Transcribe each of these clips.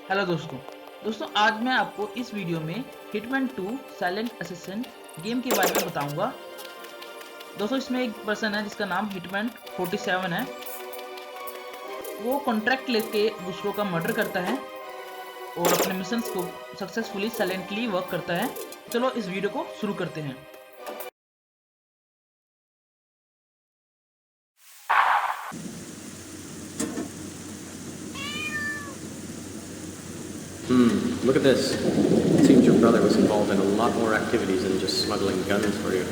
Hello दोस्तों आज मैं आपको इस वीडियो में हिटमैन 2 साइलेंट असिस्टेंट गेम के बारे में बताऊंगा। दोस्तों इसमें एक पर्सन है जिसका नाम हिटमैन 47 है। वो कॉन्ट्रैक्ट लेके दूसरों का मर्डर करता है और अपने मिशंस को सक्सेसफुली साइलेंटली वर्क करता है। चलो इस वीडियो को शुरू करते हैं। Look at this. It seems your brother was involved in a lot more activities than just smuggling guns for you.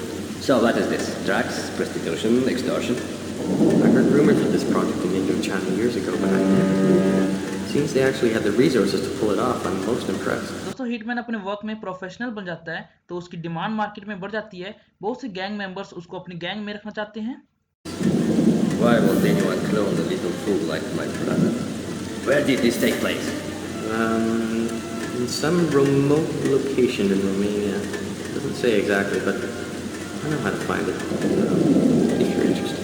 So what is this? Drugs, prostitution, extortion? I heard rumors of this project in Indochina years ago, but seems they actually had the resources to pull it off. I'm most impressed. दोस्तों hitman अपने work में professional बन जाता है तो उसकी demand market में बढ़ जाती है। बहुत से गैंग मेंबर्स उसको अपनी गैंग में रखना चाहते हैं। Why won't anyone clone a little fool like my brother? Where did this take place? In some remote location in Romania. Doesn't say exactly, but I know how to find it. If you're interested.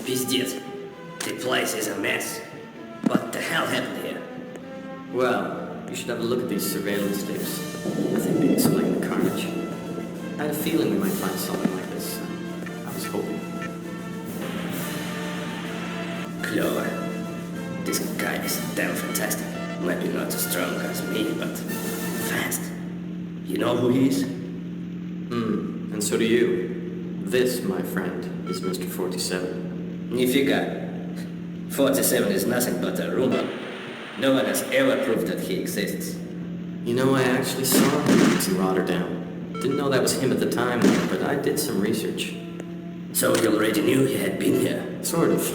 Пиздец. The place is a mess. What the hell happened here? Well, you should have a look at these surveillance tapes. I think they explain the carnage. I had a feeling we might find something like this. I was hoping. Clover. This guy is damn fantastic. Maybe not as strong as me, but fast. You know who he is? And so do you. This, my friend, is Mr. 47. Nifika. 47 is nothing but a rumor. No one has ever proved that he exists. You know, I actually saw him in Rotterdam. Didn't know that was him at the time, but I did some research. So you already knew he had been here? Sort of.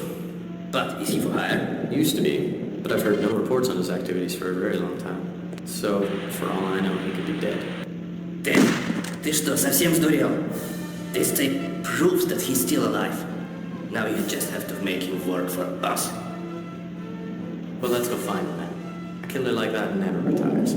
But is he for hire? Used to be, but I've heard no reports on his activities for a very long time. So, for all I know, he could be dead. Dead? Ты что, совсем сдурел? This tape proves that he's still alive. Now you just have to make him work for us. Well, let's go find him then. A killer like that never retires.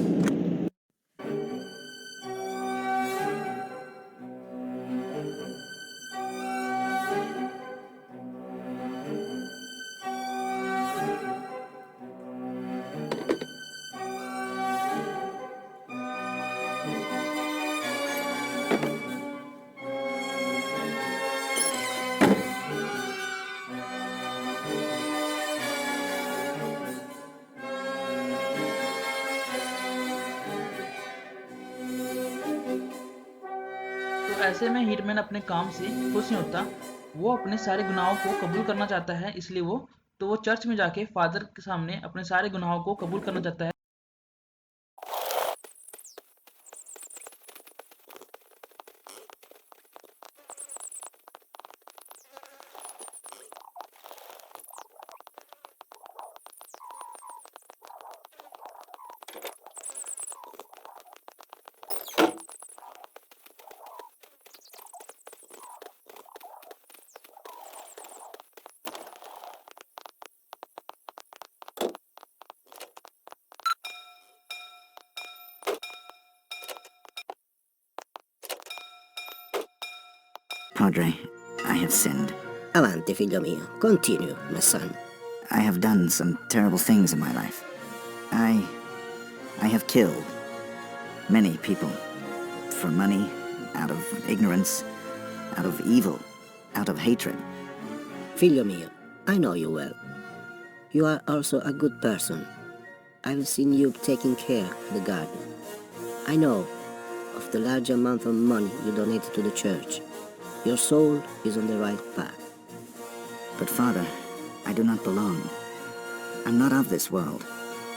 तो ऐसे में hitman अपने काम से खुश नहीं होता। वो अपने सारे गुनाहों को कबूल करना चाहता है, इसलिए वो चर्च में जाके फादर के सामने अपने सारे गुनाहों को कबूल करना चाहता है। Padre, I have sinned. Avanti, figlio mio. Continue, my son. I have done some terrible things in my life. I have killed many people. For money, out of ignorance, out of evil, out of hatred. Figlio mio, I know you well. You are also a good person. I've seen you taking care of the garden. I know of the large amount of money you donated to the church. Your soul is on the right path. But Father, I do not belong. I'm not of this world.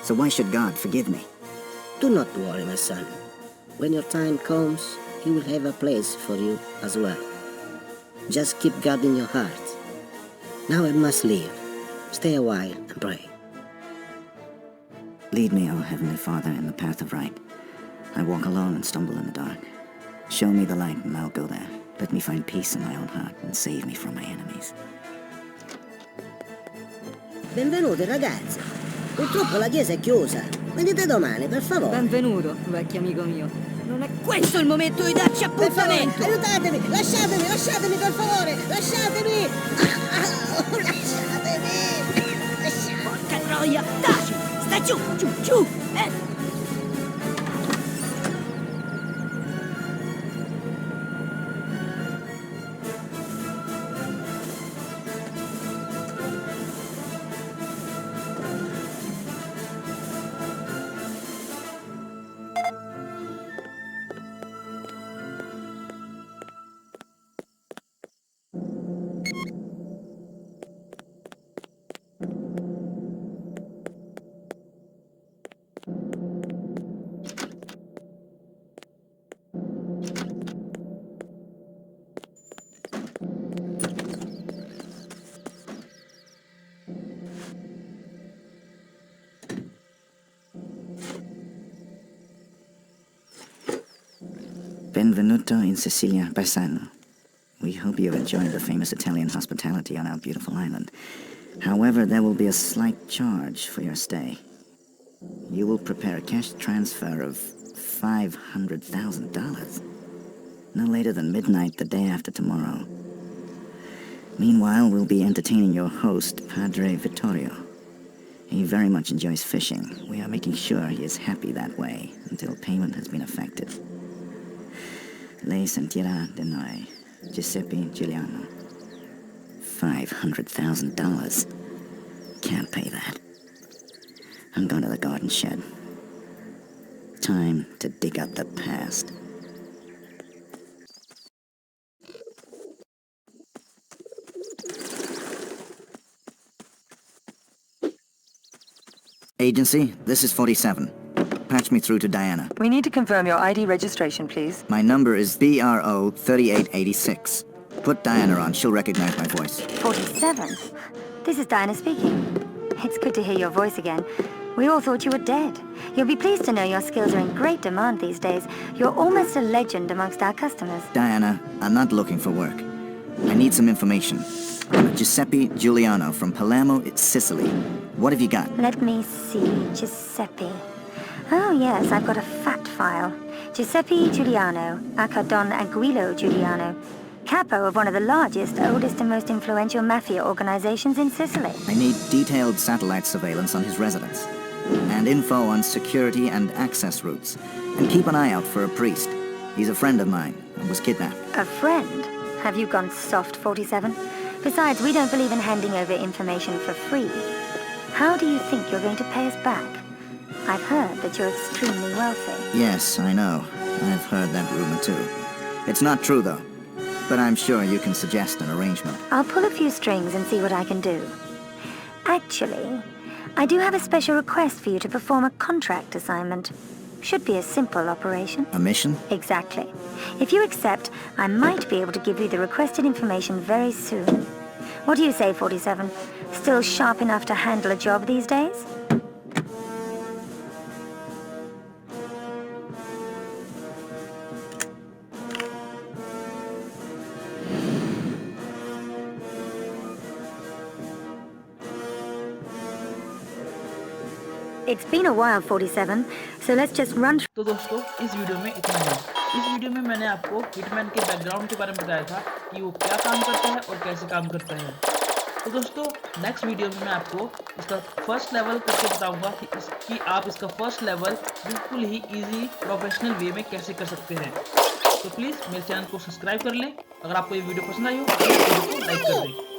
So why should God forgive me? Do not worry, my son. When your time comes, He will have a place for you as well. Just keep God in your heart. Now I must leave. Stay a while and pray. Lead me, O Heavenly Father, in the path of right. I walk alone and stumble in the dark. Show me the light and I'll go there. Let me find peace in my own heart and save me from my enemies. Benvenuti ragazzi. Purtroppo la chiesa è chiusa. Venite domani, per favore. Benvenuto, vecchio amico mio. Non è questo il momento di darci Per favore, appuntamento! aiutatemi! Lasciatemi, per favore! Lasciatemi! Lasciatemi! Porca troia! Taci! Sta giù, giù, giù! Benvenuto in Sicilia, paesano. We hope you enjoyed the famous Italian hospitality on our beautiful island. However, there will be a slight charge for your stay. You will prepare a cash transfer of $500,000. No later than midnight the day after tomorrow. Meanwhile, we'll be entertaining your host, Padre Vittorio. He very much enjoys fishing. We are making sure he is happy that way until payment has been effected. Lei sentirà di noi, Giuseppe Giuliano. $500,000. Can't pay that. I'm going to the garden shed. Time to dig up the past. Agency, this is 47. Patch me through to Diana. We need to confirm your ID registration, please. My number is BRO 3886. Put Diana on, she'll recognize my voice. 47? This is Diana speaking. It's good to hear your voice again. We all thought you were dead. You'll be pleased to know your skills are in great demand these days. You're almost a legend amongst our customers. Diana, I'm not looking for work. I need some information. I'm Giuseppe Giuliano from Palermo, Sicily. What have you got? Let me see, Giuseppe. Oh yes, I've got a fat file. Giuseppe Giuliano, aka Don Aguilo Giuliano. Capo of one of the largest, oldest and most influential mafia organizations in Sicily. I need detailed satellite surveillance on his residence. And info on security and access routes. And keep an eye out for a priest. He's a friend of mine and was kidnapped. A friend? Have you gone soft, 47? Besides, we don't believe in handing over information for free. How do you think you're going to pay us back? I've heard that you're extremely wealthy. Yes, I know. I've heard that rumor too. It's not true though. But I'm sure you can suggest an arrangement. I'll pull a few strings and see what I can do. Actually, I do have a special request for you to perform a contract assignment. Should be a simple operation. A mission? Exactly. If you accept, I might be able to give you the requested information very soon. What do you say, 47? Still sharp enough to handle a job these days? It's been a while, 47, so let's just run through. तो दोस्तों इस video में इतना ही। इस video में मैंने आपको hitman के बैकग्राउंड के बारे में बताया था कि वो क्या काम करता है और कैसे काम करता है। तो दोस्तों नेक्स्ट वीडियो में मैं आपको इसका फर्स्ट लेवल करके बताऊंगा कि आप इसका फर्स्ट लेवल बिल्कुल ही इजी प्रोफेशनल वे में कैसे कर सकते हैं। तो प्लीज़ मेरे चैनल को सब्सक्राइब कर लें। अगर आपको ये वीडियो पसंद आई हो तो वीडियो को लाइक कर दें।